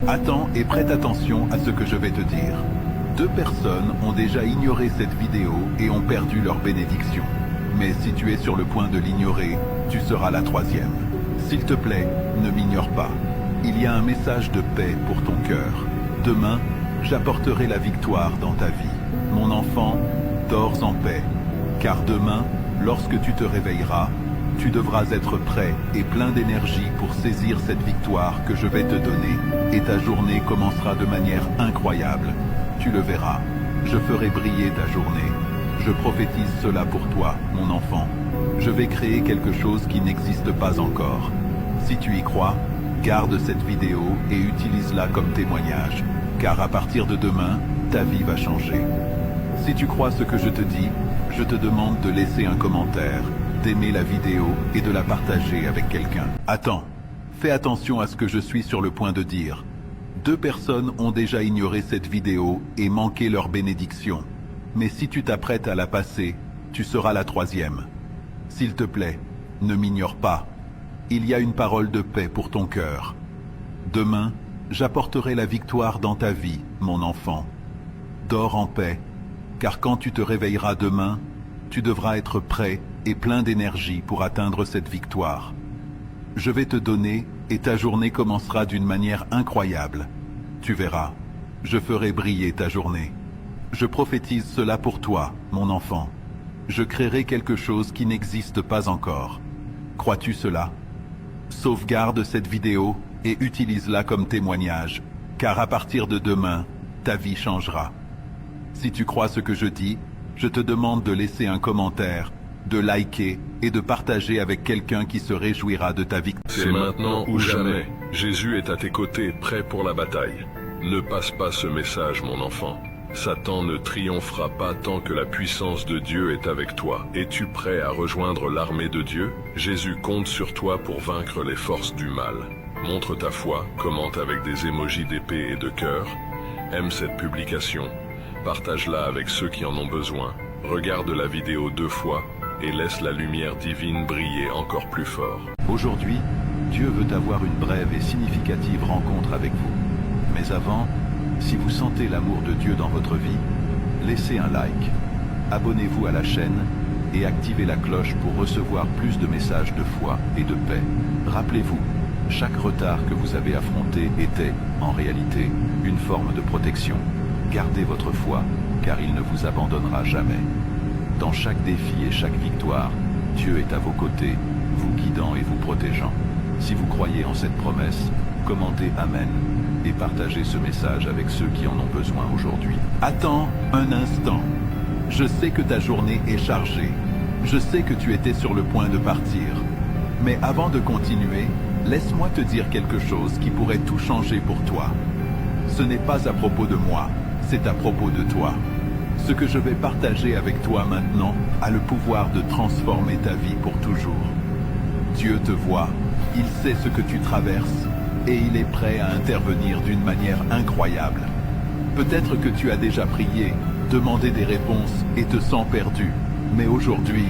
Attends et prête attention à ce que je vais te dire. 2 personnes ont déjà ignoré cette vidéo et ont perdu leur bénédiction. Mais si tu es sur le point de l'ignorer, tu seras la 3e. S'il te plaît, ne m'ignore pas. Il y a un message de paix pour ton cœur. Demain, j'apporterai la victoire dans ta vie. Mon enfant, dors en paix. Car demain, lorsque tu te réveilleras, tu devras être prêt et plein d'énergie pour saisir cette victoire que je vais te donner. Et ta journée commencera de manière incroyable. Tu le verras. Je ferai briller ta journée. Je prophétise cela pour toi, mon enfant. Je vais créer quelque chose qui n'existe pas encore. Si tu y crois, garde cette vidéo et utilise-la comme témoignage. Car à partir de demain, ta vie va changer. Si tu crois ce que je te dis, je te demande de laisser un commentaire, d'aimer la vidéo et de la partager avec quelqu'un. Attends, fais attention à ce que je suis sur le point de dire. 2 personnes ont déjà ignoré cette vidéo et manqué leur bénédiction. Mais si tu t'apprêtes à la passer, tu seras la 3e. S'il te plaît, ne m'ignore pas. Il y a une parole de paix pour ton cœur. Demain, j'apporterai la victoire dans ta vie, mon enfant. Dors en paix, car quand tu te réveilleras demain, tu devras être prêt et plein d'énergie pour atteindre cette victoire. Je vais te donner et ta journée commencera d'une manière incroyable. Tu verras, je ferai briller ta journée. Je prophétise cela pour toi, mon enfant. Je créerai quelque chose qui n'existe pas encore. Crois-tu cela? Sauvegarde cette vidéo et utilise-la comme témoignage, car à partir de demain, ta vie changera. Si tu crois ce que je dis, je te demande de laisser un commentaire, de liker et de partager avec quelqu'un qui se réjouira de ta victoire. C'est maintenant ou jamais. Jésus est à tes côtés, prêt pour la bataille. Ne passe pas ce message, mon enfant. Satan ne triomphera pas tant que la puissance de Dieu est avec toi. Es-tu prêt à rejoindre l'armée de Dieu? Jésus compte sur toi pour vaincre les forces du mal. Montre ta foi, commente avec des émojis d'épée et de cœur. Aime cette publication. Partage-la avec ceux qui en ont besoin. Regarde la vidéo 2 fois et laisse la lumière divine briller encore plus fort. Aujourd'hui, Dieu veut avoir une brève et significative rencontre avec vous. Mais avant, si vous sentez l'amour de Dieu dans votre vie, laissez un like, abonnez-vous à la chaîne et activez la cloche pour recevoir plus de messages de foi et de paix. Rappelez-vous, chaque retard que vous avez affronté était, en réalité, une forme de protection. Gardez votre foi, car il ne vous abandonnera jamais. Dans chaque défi et chaque victoire, Dieu est à vos côtés, vous guidant et vous protégeant. Si vous croyez en cette promesse, commentez Amen et partagez ce message avec ceux qui en ont besoin aujourd'hui. Attends un instant. Je sais que ta journée est chargée. Je sais que tu étais sur le point de partir. Mais avant de continuer, laisse-moi te dire quelque chose qui pourrait tout changer pour toi. Ce n'est pas à propos de moi, c'est à propos de toi. Ce que je vais partager avec toi maintenant a le pouvoir de transformer ta vie pour toujours. Dieu te voit, il sait ce que tu traverses et il est prêt à intervenir d'une manière incroyable. Peut-être que tu as déjà prié, demandé des réponses et te sens perdu. Mais aujourd'hui,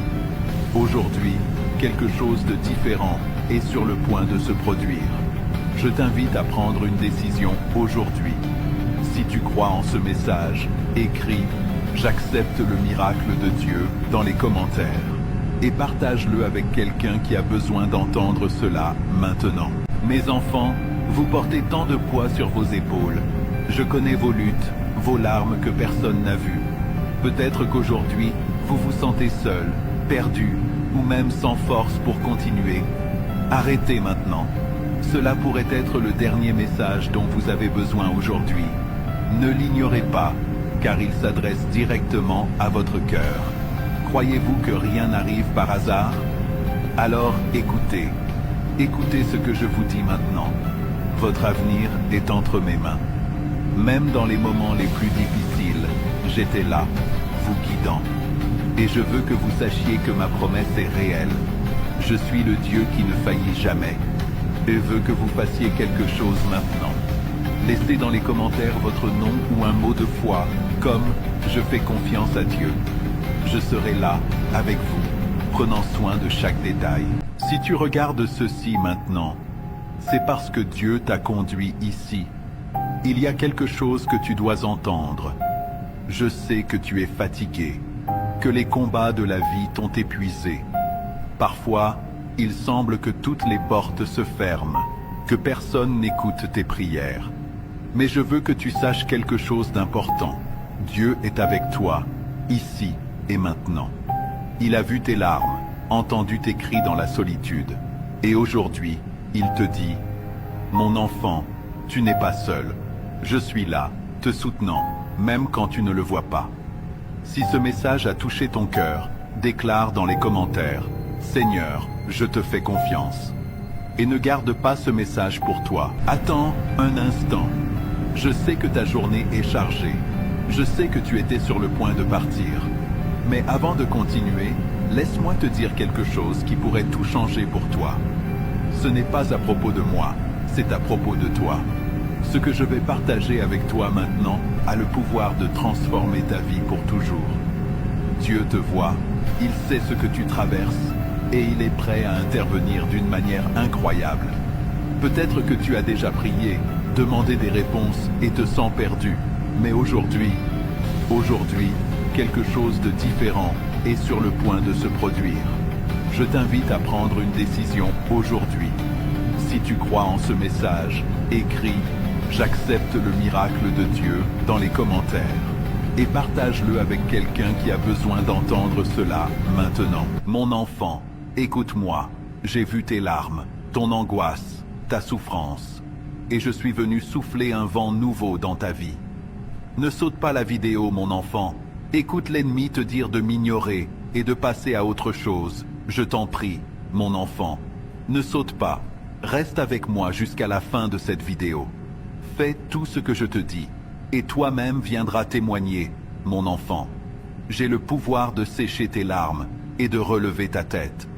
quelque chose de différent est sur le point de se produire. Je t'invite à prendre une décision aujourd'hui. Si tu crois en ce message, écris « J'accepte le miracle de Dieu » dans les commentaires et partage-le avec quelqu'un qui a besoin d'entendre cela maintenant. Mes enfants, vous portez tant de poids sur vos épaules. Je connais vos luttes, vos larmes que personne n'a vues. Peut-être qu'aujourd'hui, vous vous sentez seul, perdu, ou même sans force pour continuer. Arrêtez maintenant. Cela pourrait être le dernier message dont vous avez besoin aujourd'hui. Ne l'ignorez pas, car il s'adresse directement à votre cœur. Croyez-vous que rien n'arrive par hasard? Alors écoutez. Écoutez ce que je vous dis maintenant. Votre avenir est entre mes mains. Même dans les moments les plus difficiles, j'étais là, vous guidant. Et je veux que vous sachiez que ma promesse est réelle. Je suis le Dieu qui ne faillit jamais. Et veux que vous fassiez quelque chose maintenant. Laissez dans les commentaires votre nom ou un mot de foi, comme « Je fais confiance à Dieu ». Je serai là, avec vous, prenant soin de chaque détail. Si tu regardes ceci maintenant, c'est parce que Dieu t'a conduit ici, il y a quelque chose que tu dois entendre. Je sais que tu es fatigué, que les combats de la vie t'ont épuisé. Parfois, il semble que toutes les portes se ferment, que personne n'écoute tes prières. Mais je veux que tu saches quelque chose d'important. Dieu est avec toi, ici et maintenant. Il a vu tes larmes, entendu tes cris dans la solitude. Et aujourd'hui, il te dit, « Mon enfant, tu n'es pas seul. Je suis là, te soutenant, même quand tu ne le vois pas. » Si ce message a touché ton cœur, déclare dans les commentaires, « Seigneur, je te fais confiance. » Et ne garde pas ce message pour toi. Attends un instant. Je sais que ta journée est chargée. Je sais que tu étais sur le point de partir. Mais avant de continuer, laisse-moi te dire quelque chose qui pourrait tout changer pour toi. Ce n'est pas à propos de moi, c'est à propos de toi. Ce que je vais partager avec toi maintenant a le pouvoir de transformer ta vie pour toujours. Dieu te voit, il sait ce que tu traverses et il est prêt à intervenir d'une manière incroyable. Peut-être que tu as déjà prié, demandé des réponses et te sens perdu. Mais aujourd'hui, quelque chose de différent est sur le point de se produire. Je t'invite à prendre une décision aujourd'hui. Si tu crois en ce message, écris « J'accepte le miracle de Dieu » dans les commentaires et partage-le avec quelqu'un qui a besoin d'entendre cela maintenant. Mon enfant, écoute-moi, j'ai vu tes larmes, ton angoisse, ta souffrance, et je suis venu souffler un vent nouveau dans ta vie. Ne saute pas la vidéo, mon enfant. Écoute l'ennemi te dire de m'ignorer et de passer à autre chose. Je t'en prie, mon enfant. Ne saute pas. Reste avec moi jusqu'à la fin de cette vidéo. Fais tout ce que je te dis, et toi-même viendras témoigner, mon enfant. J'ai le pouvoir de sécher tes larmes et de relever ta tête.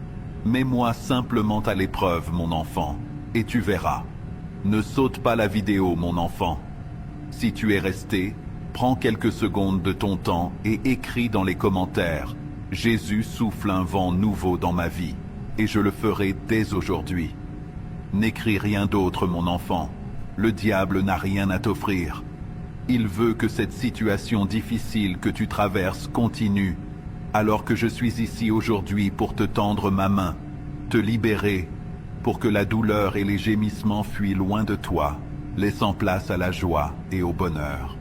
Mets-moi simplement à l'épreuve, mon enfant, et tu verras. Ne saute pas la vidéo, mon enfant. Si tu es resté, prends quelques secondes de ton temps et écris dans les commentaires « Jésus souffle un vent nouveau dans ma vie, et je le ferai dès aujourd'hui. » N'écris rien d'autre, mon enfant. Le diable n'a rien à t'offrir. Il veut que cette situation difficile que tu traverses continue, alors que je suis ici aujourd'hui pour te tendre ma main, te libérer, pour que la douleur et les gémissements fuient loin de toi, laissant place à la joie et au bonheur.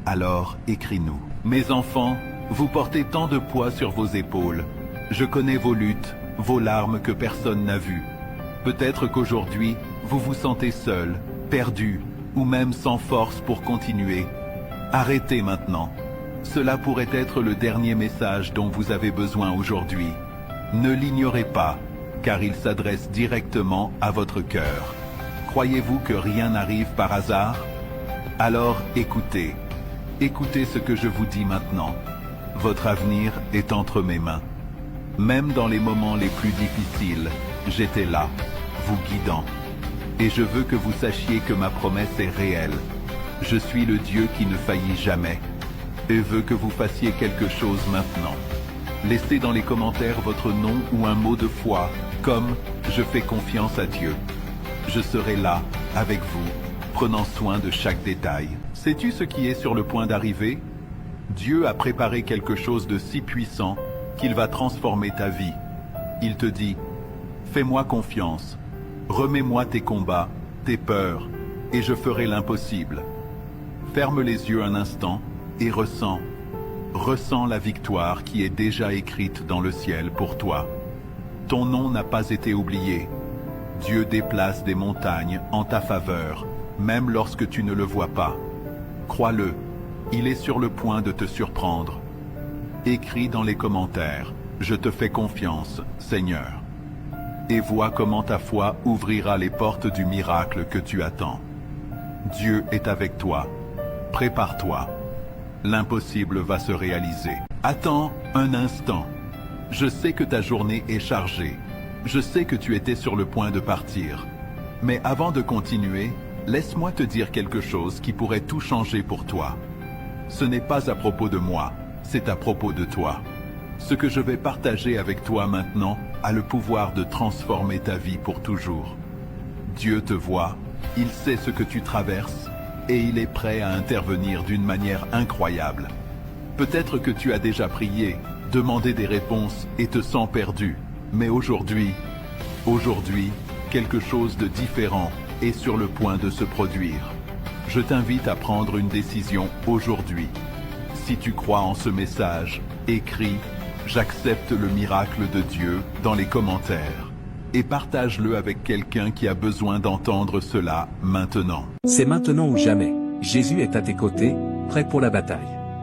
Alors, écris-nous. Mes enfants, vous portez tant de poids sur vos épaules. Je connais vos luttes, vos larmes que personne n'a vues. Peut-être qu'aujourd'hui, vous vous sentez seul, perdu, ou même sans force pour continuer. Arrêtez maintenant. Cela pourrait être le dernier message dont vous avez besoin aujourd'hui. Ne l'ignorez pas, car il s'adresse directement à votre cœur. Croyez-vous que rien n'arrive par hasard? Alors écoutez. Écoutez ce que je vous dis maintenant. Votre avenir est entre mes mains. Même dans les moments les plus difficiles, j'étais là, vous guidant. Et je veux que vous sachiez que ma promesse est réelle. Je suis le Dieu qui ne faillit jamais. Et veux que vous fassiez quelque chose maintenant. Laissez dans les commentaires votre nom ou un mot de foi, comme « Je fais confiance à Dieu ». Je serai là, avec vous, prenant soin de chaque détail. Sais-tu ce qui est sur le point d'arriver? Dieu a préparé quelque chose de si puissant qu'il va transformer ta vie. Il te dit, fais-moi confiance, remets-moi tes combats, tes peurs, et je ferai l'impossible. Ferme les yeux un instant et ressens la victoire qui est déjà écrite dans le ciel pour toi. Ton nom n'a pas été oublié. Dieu déplace des montagnes en ta faveur, même lorsque tu ne le vois pas. Crois-le, il est sur le point de te surprendre. Écris dans les commentaires, je te fais confiance, Seigneur. Et vois comment ta foi ouvrira les portes du miracle que tu attends. Dieu est avec toi. Prépare-toi. L'impossible va se réaliser. Attends un instant. Je sais que ta journée est chargée. Je sais que tu étais sur le point de partir. Mais avant de continuer, laisse-moi te dire quelque chose qui pourrait tout changer pour toi. Ce n'est pas à propos de moi, c'est à propos de toi. Ce que je vais partager avec toi maintenant a le pouvoir de transformer ta vie pour toujours. Dieu te voit, il sait ce que tu traverses, et il est prêt à intervenir d'une manière incroyable. Peut-être que tu as déjà prié, demandé des réponses et te sens perdu. Mais aujourd'hui, quelque chose de différent est sur le point de se produire. Je t'invite à prendre une décision aujourd'hui. Si tu crois en ce message, écris « J'accepte le miracle de Dieu » dans les commentaires et partage-le avec quelqu'un qui a besoin d'entendre cela maintenant. C'est maintenant ou jamais. Jésus est à tes côtés, prêt pour la bataille.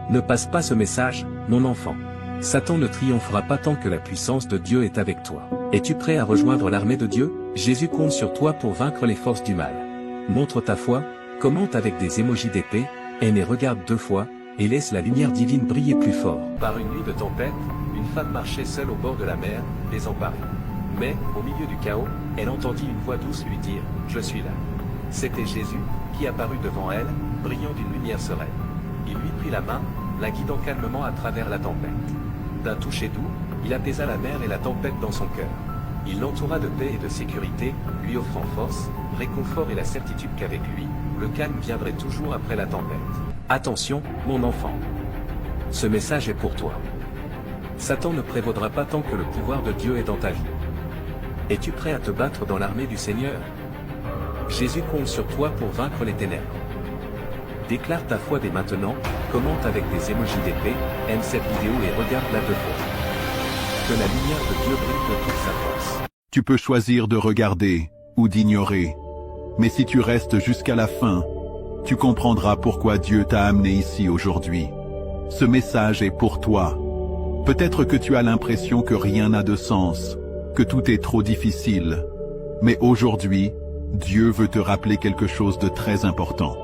Ne passe pas ce message, mon enfant. Satan ne triomphera pas tant que la puissance de Dieu est avec toi. Es-tu prêt à rejoindre l'armée de Dieu? Jésus compte sur toi pour vaincre les forces du mal. Montre ta foi, commente avec des émojis d'épée, aime et regarde 2 fois, et laisse la lumière divine briller plus fort. Par une nuit de tempête, une femme marchait seule au bord de la mer, désemparée. Mais, au milieu du chaos, elle entendit une voix douce lui dire « Je suis là ». C'était Jésus, qui apparut devant elle, brillant d'une lumière sereine. Il lui prit la main, la guidant calmement à travers la tempête. D'un toucher doux, il apaisa la mer et la tempête dans son cœur. Il l'entoura de paix et de sécurité, lui offrant force, réconfort et la certitude qu'avec lui, le calme viendrait toujours après la tempête. Attention, mon enfant. Ce message est pour toi. Satan ne prévaudra pas tant que le pouvoir de Dieu est dans ta vie. Es-tu prêt à te battre dans l'armée du Seigneur? Jésus compte sur toi pour vaincre les ténèbres. Déclare ta foi dès maintenant, commente avec des émojis d'épée, aime cette vidéo et regarde-la 2 fois. Que la lumière de Dieu brille de toute sa force. Tu peux choisir de regarder ou d'ignorer. Mais si tu restes jusqu'à la fin, tu comprendras pourquoi Dieu t'a amené ici aujourd'hui. Ce message est pour toi. Peut-être que tu as l'impression que rien n'a de sens, que tout est trop difficile. Mais aujourd'hui, Dieu veut te rappeler quelque chose de très important.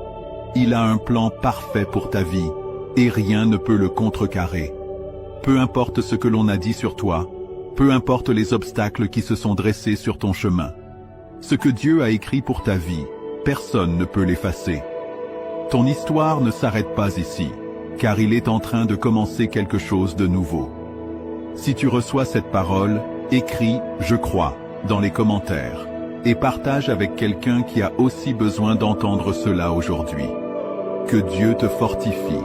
Il a un plan parfait pour ta vie, et rien ne peut le contrecarrer. Peu importe ce que l'on a dit sur toi, peu importe les obstacles qui se sont dressés sur ton chemin. Ce que Dieu a écrit pour ta vie, personne ne peut l'effacer. Ton histoire ne s'arrête pas ici, car il est en train de commencer quelque chose de nouveau. Si tu reçois cette parole, écris « Je crois » dans les commentaires, et partage avec quelqu'un qui a aussi besoin d'entendre cela aujourd'hui. Que Dieu te fortifie,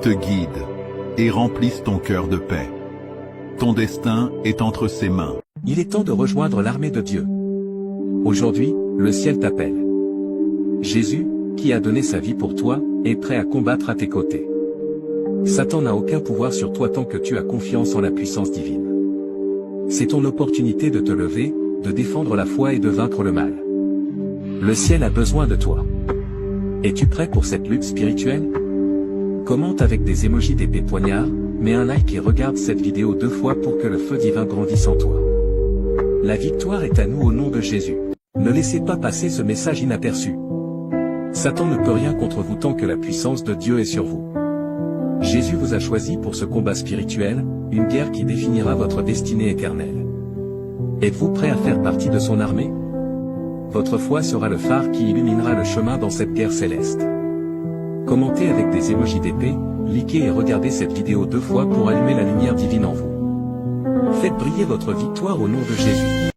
te guide, et remplisse ton cœur de paix. Ton destin est entre ses mains. Il est temps de rejoindre l'armée de Dieu. Aujourd'hui, le ciel t'appelle. Jésus, qui a donné sa vie pour toi, est prêt à combattre à tes côtés. Satan n'a aucun pouvoir sur toi tant que tu as confiance en la puissance divine. C'est ton opportunité de te lever, de défendre la foi et de vaincre le mal. Le ciel a besoin de toi. Es-tu prêt pour cette lutte spirituelle? Commente avec des émojis d'épée poignard, mets un like et regarde cette vidéo 2 fois pour que le feu divin grandisse en toi. La victoire est à nous au nom de Jésus. Ne laissez pas passer ce message inaperçu. Satan ne peut rien contre vous tant que la puissance de Dieu est sur vous. Jésus vous a choisi pour ce combat spirituel, une guerre qui définira votre destinée éternelle. Êtes-vous prêt à faire partie de son armée? Votre foi sera le phare qui illuminera le chemin dans cette guerre céleste. Commentez avec des émojis d'épée, likez et regardez cette vidéo 2 fois pour allumer la lumière divine en vous. Faites briller votre victoire au nom de Jésus.